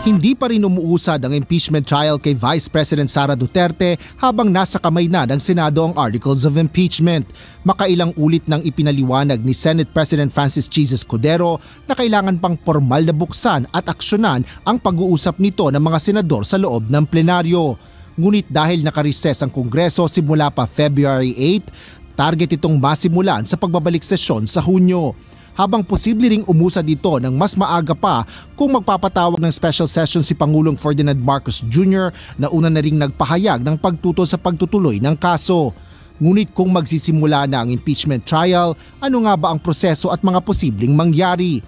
Hindi pa rin umuusad ang impeachment trial kay Vice President Sara Duterte habang nasa kamay na ng Senado ang Articles of Impeachment. Makailang ulit nang ipinaliwanag ni Senate President Francis Jesus Cordero na kailangan pang formal na buksan at aksyonan ang pag-uusap nito ng mga senador sa loob ng plenaryo. Ngunit dahil nakareses ang Kongreso simula pa February 8, target itong masimulan sa pagbabalik sesyon sa Hunyo. Habang posible ring umusad dito ng mas maaga pa kung magpapatawag ng special session si Pangulong Ferdinand Marcos Jr. na una na ring nagpahayag ng pagtutol sa pagtutuloy ng kaso. Ngunit kung magsisimula na ang impeachment trial, ano nga ba ang proseso at mga posibleng mangyari?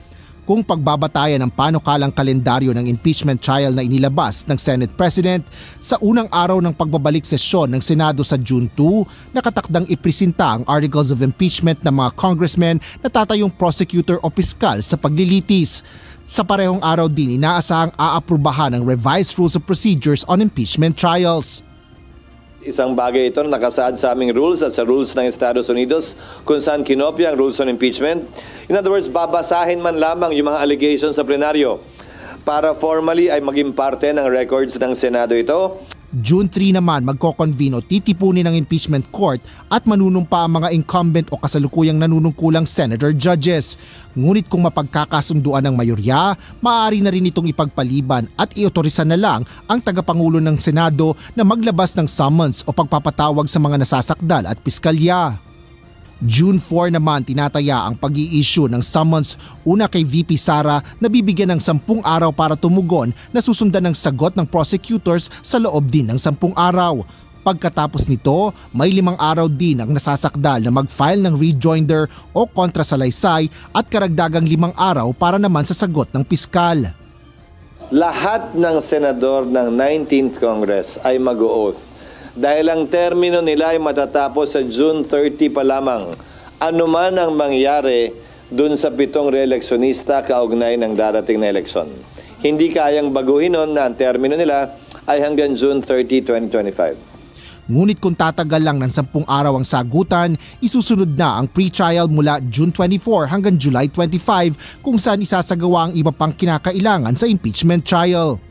Kung pagbabatayan ng panukalang kalendaryo ng impeachment trial na inilabas ng Senate President, sa unang araw ng pagbabalik sesyon ng Senado sa June 2, nakatakdang ipresenta ang Articles of Impeachment ng mga congressmen na tatayong prosecutor o piskal sa paglilitis. Sa parehong araw din inaasahang aaprubahan ang revised rules of procedures on impeachment trials. Isang bagay ito na nakasaad sa aming rules at sa rules ng Estados Unidos kung saan kinopya ang rules on impeachment. In other words, babasahin man lamang yung mga allegations sa plenaryo para formally ay maging parte ng records ng Senado ito. June 3 naman magko-convene o titipunin ng impeachment court at manunumpa ang mga incumbent o kasalukuyang nanunungkulang senator judges. Ngunit kung mapagkakasunduan ng mayorya, maaari na rin itong ipagpaliban at iotorisa na lang ang tagapangulo ng Senado na maglabas ng summons o pagpapatawag sa mga nasasakdal at piskalya. June 4 naman tinataya ang pag-i-issue ng summons una kay VP Sara na bibigyan ng 10 araw para tumugon na susundan ng sagot ng prosecutors sa loob din ng 10 araw. Pagkatapos nito, may 5 araw din ang nasasakdal na mag-file ng rejoinder o kontrasalaysay at karagdagang 5 araw para naman sa sagot ng piskal. Lahat ng senador ng 19th Congress ay mag-o-oath. Dahil ang termino nila ay matatapos sa June 30 pa lamang. Ano man ang mangyari dun sa 7 reeleksyonista kaugnay ng darating na eleksyon. Hindi kayang baguhin nun na ang termino nila ay hanggang June 30, 2025. Ngunit kung tatagal lang ng 10 araw ang sagutan, isusunod na ang pre-trial mula June 24 hanggang July 25 kung saan isasagawa ang iba pang kinakailangan sa impeachment trial.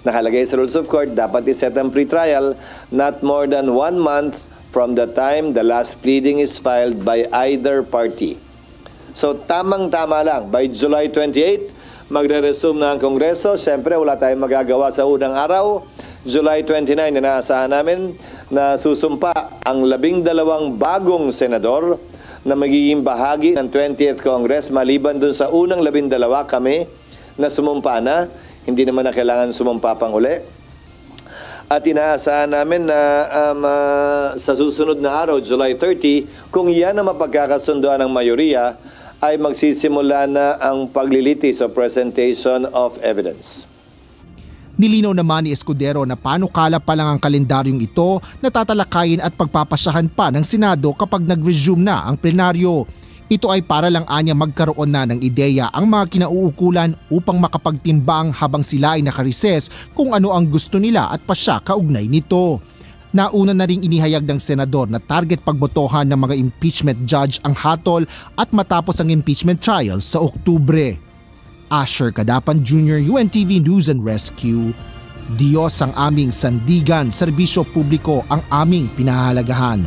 Nakalagay sa Rules of Court, dapat iset ang pre-trial not more than 1 month from the time the last pleading is filed by either party. So tamang-tama lang, by July 28, magre-resume na ang Kongreso. Siyempre, wala tayong magagawa sa unang araw. July 29, inaasahan namin na susumpa ang 12 bagong senador na magiging bahagi ng 20th Congress. Maliban dun sa unang 12 kami na sumumpa na, hindi naman na kailangan sumumpa pang uli. At inaasahan namin na sa susunod na araw, July 30, kung yan ang mapagkakasunduan ng mayoriya, ay magsisimula na ang paglilitis o presentation of evidence. Nilinaw naman ni Escudero na panukala pa lang ang kalendaryong ito na tatalakayin at pagpapasyahan pa ng Senado kapag nag-resume na ang plenaryo. Ito ay para lang anya magkaroon na ng ideya ang mga kinauukulan upang makapagtimbang habang sila ay nakarises kung ano ang gusto nila at pasya kaugnay nito. Nauna na ring inihayag ng senador na target pagbotohan ng mga impeachment judge ang hatol at matapos ang impeachment trial sa Oktubre. Asher Cadapan Jr., UNTV News and Rescue. Diyos ang aming sandigan, serbisyo publiko ang aming pinahahalagahan.